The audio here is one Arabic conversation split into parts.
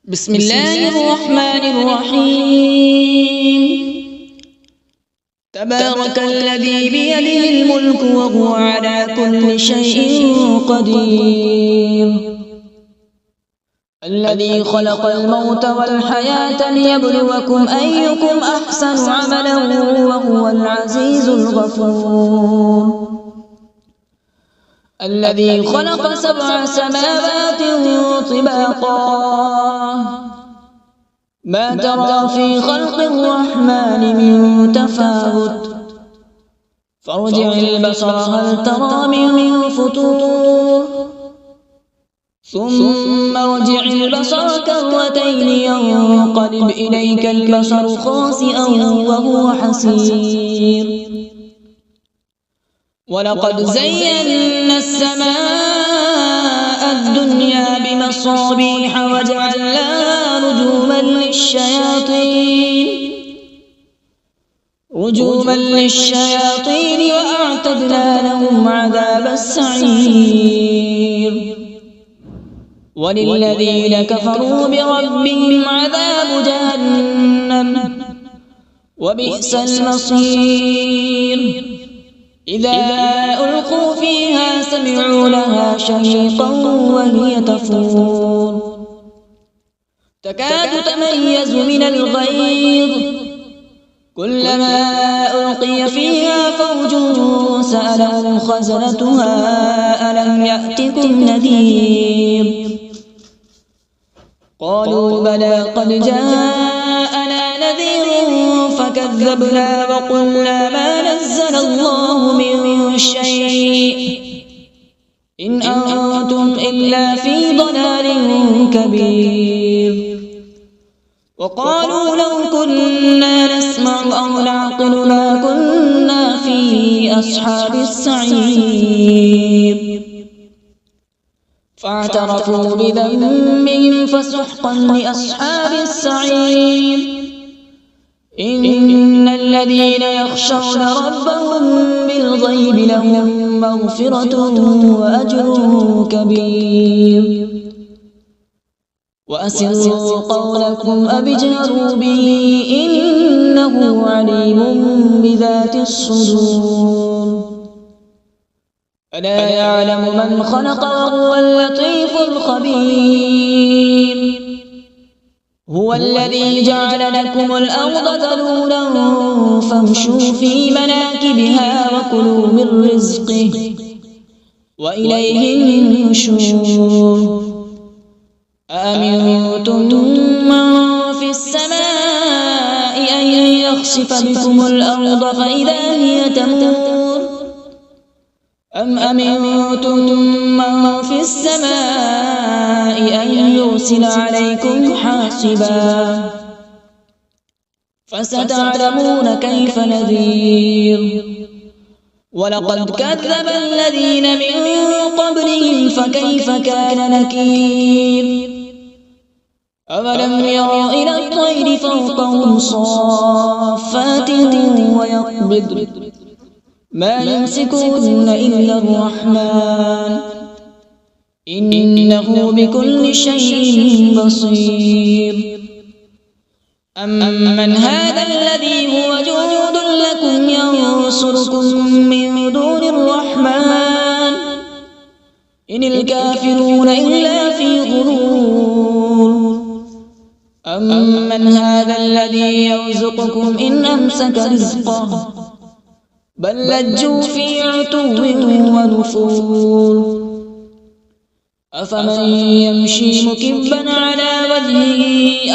بسم الله الرحمن الرحيم. تبارك الذي بيده الملك وهو على كل شيء قدير. الذي خلق الموت والحياة ليبلوكم أيكم أحسن عملا وهو العزيز الغفور. الذي خلق 7 سماوات طباقا ما ترى في خلق الرحمن من تفاوت فارجع البصر هل ترى من فطور ثم ارجع البصر كرتين ينقلب إليك البصر خاسئا وهو حسير. ولقد زينا السماء الدنيا بمصابيح وجعلناها رجوما للشياطين وأعتدنا لهم عذاب السعير. وللذين كفروا بربهم عذاب جهنم وبئس المصير. إذا ألقوا فيها سمعوا لها شهيقا وهي تفور تكاد تميز من الغيظ كلما ألقي فيها فوج سألهم خزنتها ألم يأتكم نذير قالوا بلى قد جاءنا نذير فكذبنا وقلنا ما نزل الله من شيء إن أنتم إلا في ضلال كبير. وقالوا لو كنا نسمع أو نعقل ما كنا في أصحاب السعير. فاعترفوا بذنبهم فسحقا لأصحاب السعير. إن الذين يخشون ربهم بالغيب لهم مغفرة وأجر كبير. وأسروا قولكم أو اجهروا به إنه عليم بذات الصدور. ألا يعلم من خلق وهو اللطيف الخبير. هو الذي جعل لكم الأرض ذلولا فامشوا في مناكبها وكلوا من رزقه وإليه النشور. أأمنتم من في السماء أن يخسف بكم الأرض فإذا هي تمور أم أمنتم من في السماء أن يرسل عليكم حاصبا فستعلمون كيف نذير. ولقد كذب الذين من قبلهم فكيف كان نكير. أولم يروا إلى الطير فوقهم صافات ويقبض ما يمسكهن إلا الرحمن إنه بكل شيء بصير. أمن هذا الذي هو جند لكم ينصركم من دون الرحمن إن الكافرون إلا في غرور. أمن هذا الذي يرزقكم إن أمسك رزقه بل لجوا في عتو ونفور. أفمن يمشي مكبا على وجهه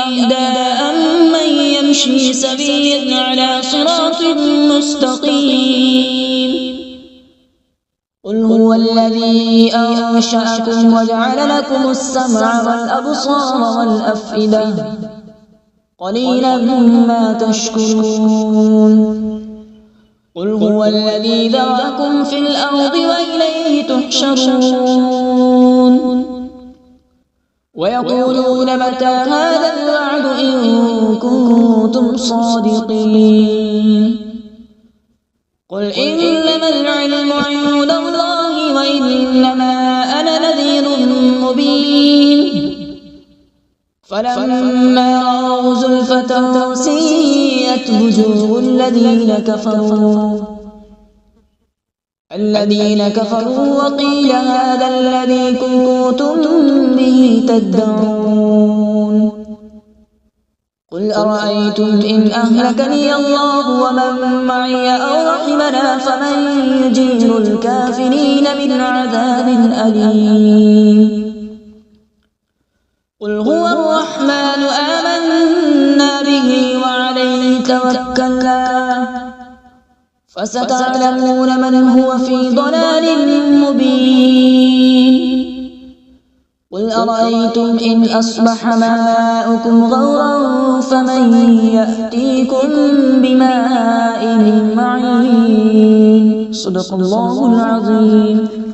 أهدى أمن يمشي سويا على صراط مستقيم. قل هو الذي أنشأكم وجعل لكم السمع والأبصار والأفئدة قليلا ما تشكرون. قل هو الذي ذرأكم في الأرض وإليه تحشرون. ويقولون متى هذا الوعد إن كنتم صادقين. قل إنما العلم عند الله وإنما أنا نذير مبين. فلما رأوا زلفة سيئت وجوه الذين كفروا وقيل هذا الذي كنتم به تدعون قل أرأيتم إن أهلكني الله ومن معي أو رحمنا فمن يجير الكافرين من عذاب أليم قل هو الرحمن آمنا به وعليه توكلنا فستعلمون من هو في ضلال مبين قل أرأيتم إن أصبح ماؤكم غورا فمن يأتيكم بماء معين صدق الله العظيم.